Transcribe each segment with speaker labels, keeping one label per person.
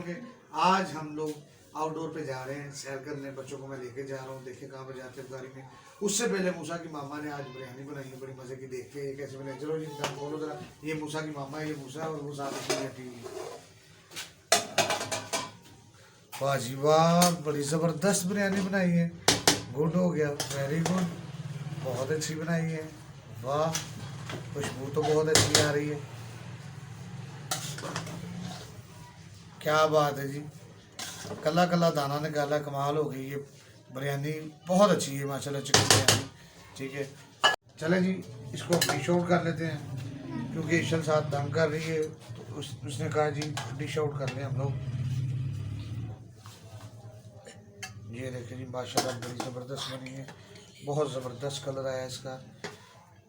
Speaker 1: कि आज हम लोग आउटडोर पे जा रहे हैं सैर करने। बच्चों को मैं लेके जा रहा हूँ, देखिए कहाँ पे जाते हैं गाड़ी में। उससे पहले मूसा की मामा ने आज बिरयानी बनाई है, बड़ी मज़े की। देखते हैं कैसे बनाई। चलो जी बोलो जरा। ये मूसा की मामा, ये मूसा और वो साथ में बैठी हुई। वाह जी वाह, बड़ी ज़बरदस्त बिरयानी बनाई है। गुड हो गया, वेरी गुड, बहुत अच्छी बनाई है। वाह, खुशबू तो बहुत अच्छी आ रही है। क्या बात है जी, कला कला दाना निकाला, कमाल हो गई ये बिरयानी। बहुत अच्छी है माशाल्लाह चिकन बिरयानी। ठीक है, चले जी इसको डिश आउट कर लेते हैं, क्योंकि ईशल साथ तंग कर रही है तो उसने कहा जी डिश आउट कर लें हम लोग। ये देखें जी माशाल्लाह बड़ी ज़बरदस्त बनी है, बहुत ज़बरदस्त कलर आया इसका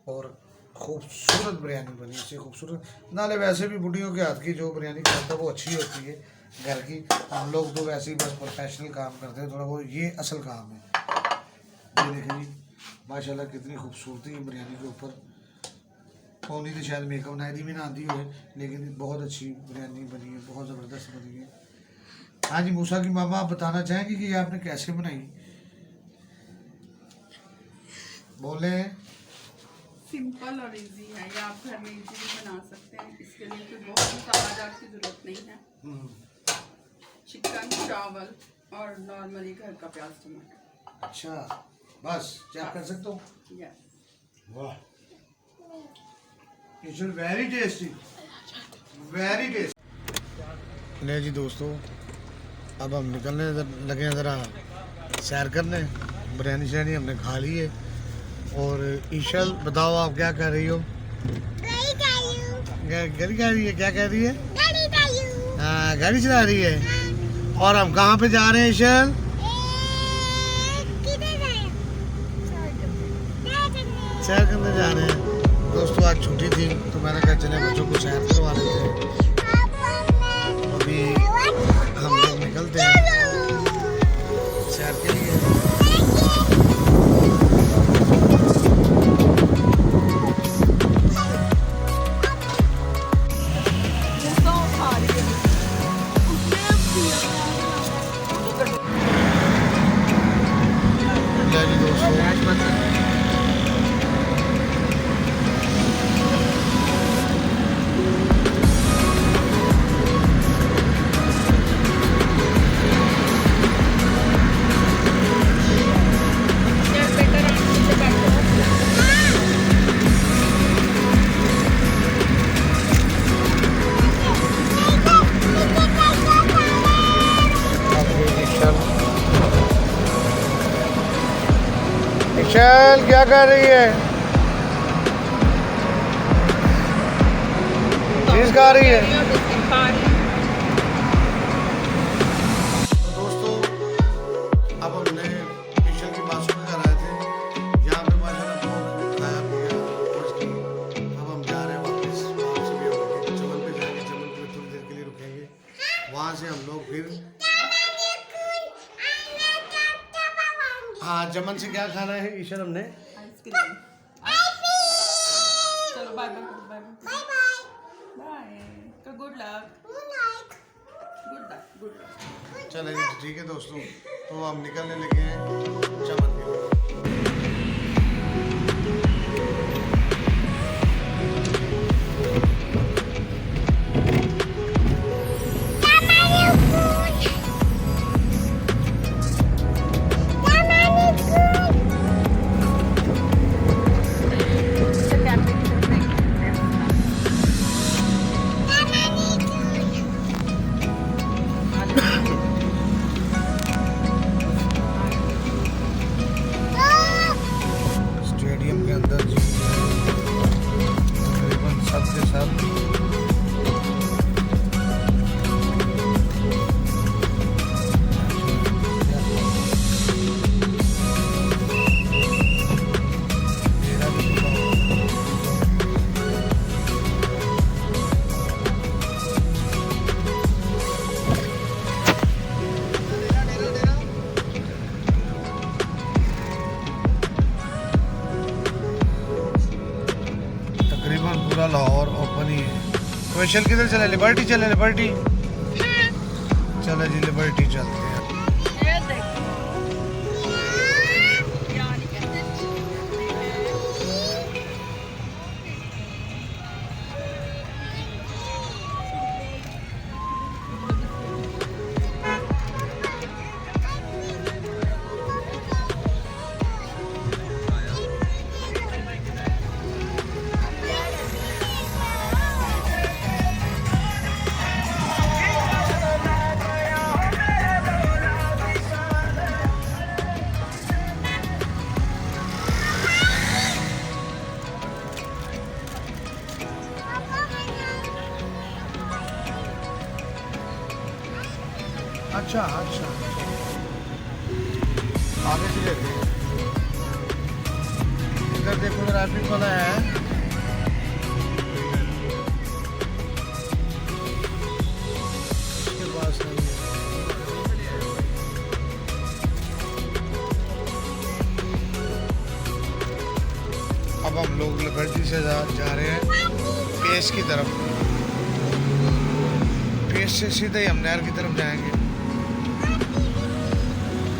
Speaker 1: और खूबसूरत बिरयानी बनी। इससे खूबसूरत नाले वैसे भी बुढ़ियों के हाथ की जो बिरयानी खाता है वो अच्छी होती है घर की। हम लोग तो वैसे ही बस प्रोफेशनल काम करते हैं थोड़ा वो, ये असल काम है। ये देखें जी माशाल्लाह कितनी खूबसूरती है बिरयानी के ऊपर। पौनी तो शायद मेकअप नायदी भी ना आती हो, लेकिन बहुत अच्छी बिरयानी बनी है, बहुत ज़बरदस्त बनी है। हाँ जी मूसा की मामा, आप बताना चाहेंगे कि ये आपने कैसे बनाई? बोले।
Speaker 2: सिंपल और इजी है, ये आप घर में इजीली बना सकते हैं। इसके लिए कोई बहुत मसालेदार की जरूरत नहीं है। चिकन, चावल और नॉर्मली घर का प्याज टमाटर।
Speaker 1: अच्छा बस चेक कर सकते हो?
Speaker 2: यस।
Speaker 1: वाह, it's very tasty, very tasty. ले जी दोस्तों, अब हम निकलने लगे हैं ज़रा सैर करने। बिरयानी शरयानी हमने खा ली है। और ईशल बताओ आप क्या कर रही हो? गाड़ी जा रही है? क्या कह रही है? हाँ गाड़ी चला रही है। और हम कहाँ पे जा रहे हैं ईशल? सैर करने जा रहे हैं दोस्तों। आज छुट्टी थी तो मैंने कहा चले बच्चों को सैर करवा लेते हैं। अभी हम लोग निकलते हैं सैर के लिए। चल क्या कर रही है? चीज खा रही है। तो दोस्तों अब हमने ईशल की बात सुन कर आए थे, यहाँ पे माशाल्लाह बहुत खाया पिया और इसकी अब हम जा रहे हैं वापस। वहाँ से भी हम चमन पे जाएंगे, चमन पे थोड़ी देर के लिए रुकेंगे। वहाँ से हम लोग फिर हाँ चमन से क्या खाना है ईशल? हमने
Speaker 2: आइसक्रीम। चलो बाय बाय बाय बाय। तो good luck, good luck, good luck.
Speaker 1: चलें ठीक है दोस्तों, तो हम निकलने लगे हैं चमन की ओर। स्टेडियम के अंदर जी तकरीबन सबके सब पूरा लाहौर ओपन ही है। क्वेश्चन किधर चले? लिबर्टी चले? लिबर्टी चलो जी लिबर्टी चलते हैं।
Speaker 2: ये देखो यार कितने अच्छे हैं।
Speaker 1: अच्छा अच्छा आगे से देखते हैं। इधर देखो ट्रैफिक वाला है। इसके पास नहीं है। अब हम लोग लिबर्टी से जा रहे हैं पेस की तरफ। पेस से सीधे हम नहर की तरफ जाएंगे,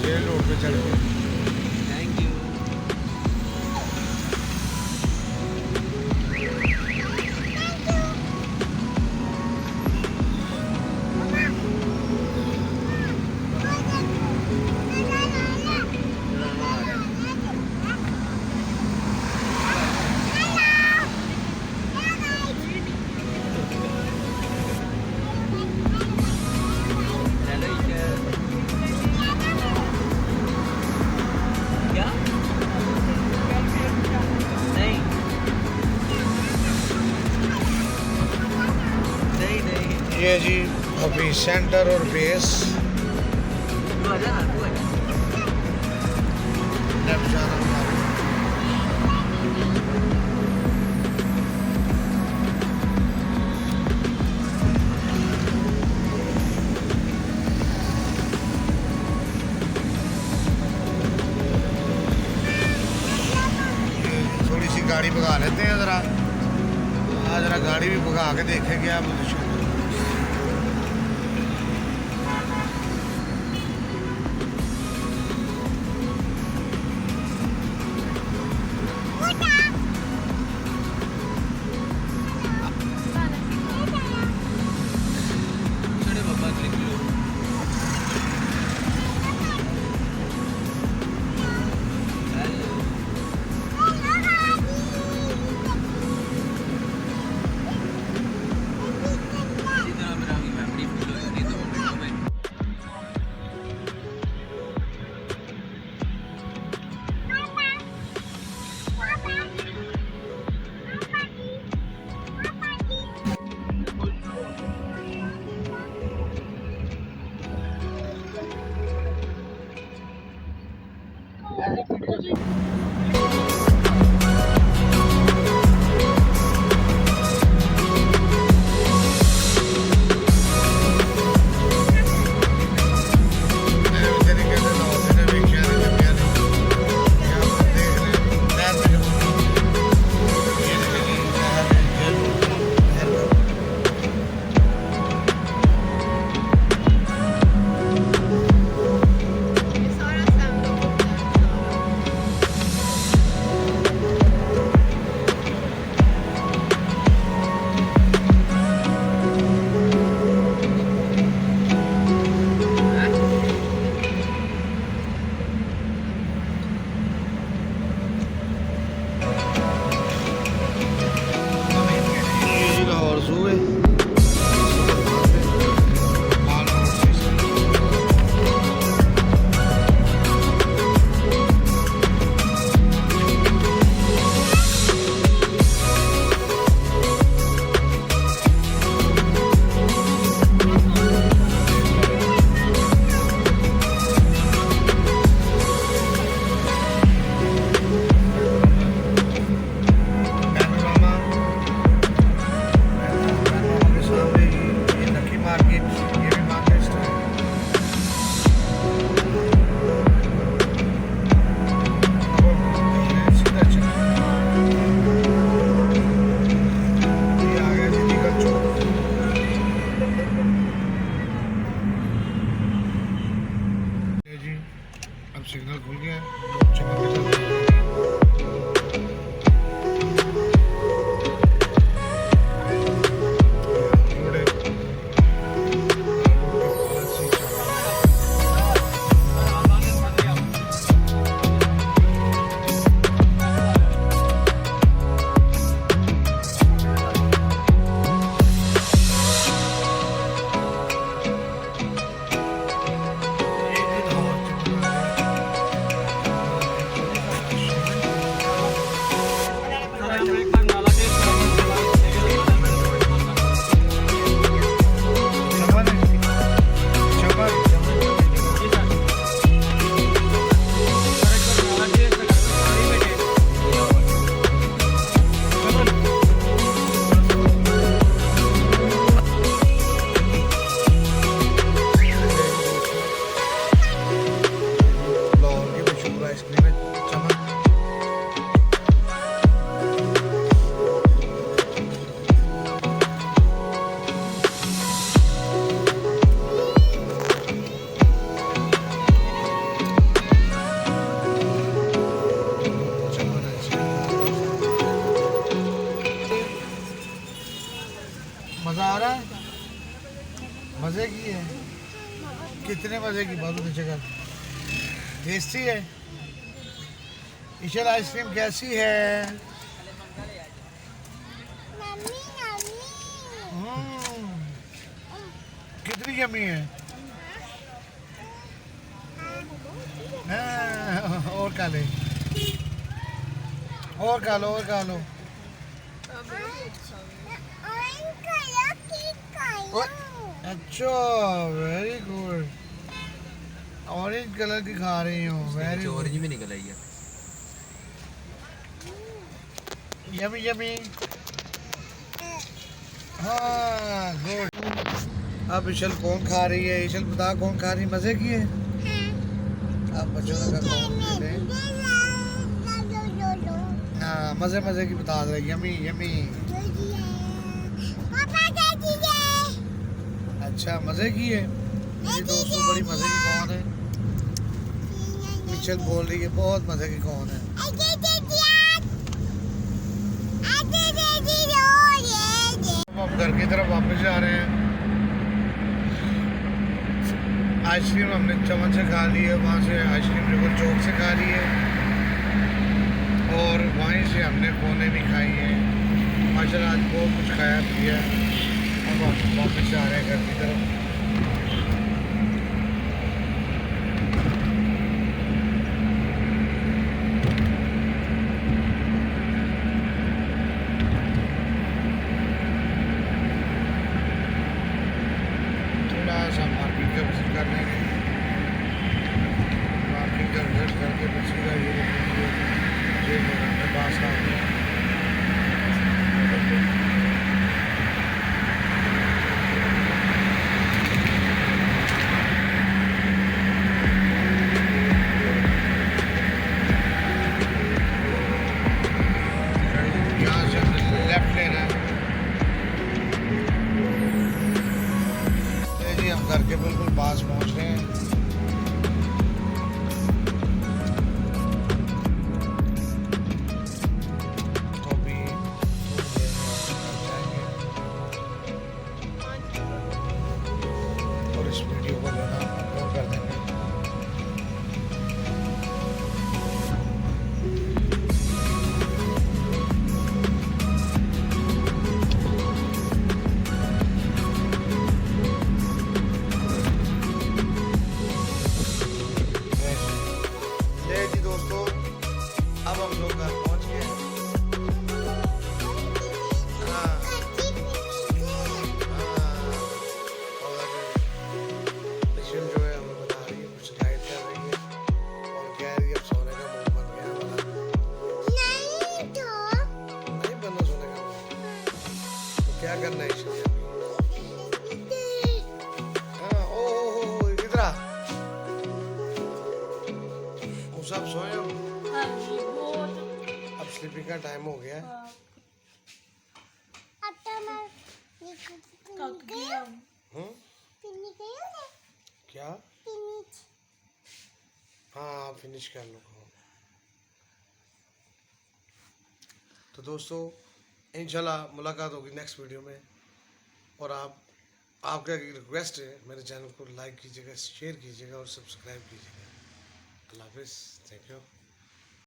Speaker 1: जेल रोड पे चढ़ के।
Speaker 3: Thank you. क्या? नहीं नहीं नहीं,
Speaker 1: ये जी अभी सेंटर और बेस
Speaker 3: तू आजा ना, तू आजा।
Speaker 1: लेफ्ट जाना हमारा। थोड़ी सी गाड़ी भगा लेते हैं ज़रा। ज़रा गाड़ी भी भगा के देखेंगे आप।
Speaker 3: छोड़े पापा क्लिक लो। हेलो।
Speaker 1: मज़े की है? कितने मज़े की बात होती जगह? टेस्टी है। ईशल आइसक्रीम कैसी है? कितनी यम्मी है? और खा ले, और खा लो, और खा लो। अच्छा, वेरी गुड। ऑरेंज कलर की खा रही हूँ, वेरी गुड।
Speaker 3: ऑरेंज में निकल आई है।
Speaker 1: Yummy yummy. हाँ गुड। अब ईशल कौन खा रही है? ईशल बता कौन खा रही है? मज़े की है? अब बच्चों ने कहा कौन दे दे। हाँ मज़े मज़े की बता रहे, यमी यमी। अच्छा मज़े की है। मेरी दोस्तों बड़ी मज़े की कौन है? ईशल बोल रही है बहुत मज़े की कौन है? अब घर की तरफ वापस जा रहे हैं। आइसक्रीम हमने चमन से खा ली है, वहाँ से आइसक्रीम रिवर चौक से खा ली है, और वहीं से हमने कोने भी खाई है। माशाल्लाह आज बहुत कुछ खाया पिया। अब हम वापस जा रहे हैं घर की तरफ। थोड़ा सा मार्केट का विजिट कर लेंगे। मार्केट का विजिट करके फिर सीधा ये अपने पास आ गए। यहाँ से हमने लेफ्ट लेना है। ये जी हम घर के बिल्कुल पास पहुँच रहे हैं। तो अभी थोड़ी देर में घर जाएंगे और इस वीडियो को जो है ना अपलोड कर देंगे। ले जी दोस्तों, अब हम लोग घर पहुंच गए हैं। हाँ, और ईशल जो है हमें बता रही है, कुछ गाइड कर रही है और कह रही है अब सोने का मूड बन गया हमारा। नहीं बनना सोने का मूड, तो क्या करना है ईशल? हाँ ओ इधर आ। वो सब सोए हो? अब स्लीपिंग का टाइम हो गया है। हम्म? क्या? हाँ फिनिश कर लो। तो दोस्तों इंशाल्लाह मुलाकात होगी नेक्स्ट वीडियो में, और आपका एक रिक्वेस्ट है, मेरे चैनल को लाइक कीजिएगा, शेयर कीजिएगा और सब्सक्राइब कीजिएगा। अल्लाह हाफिज़, थैंक यू।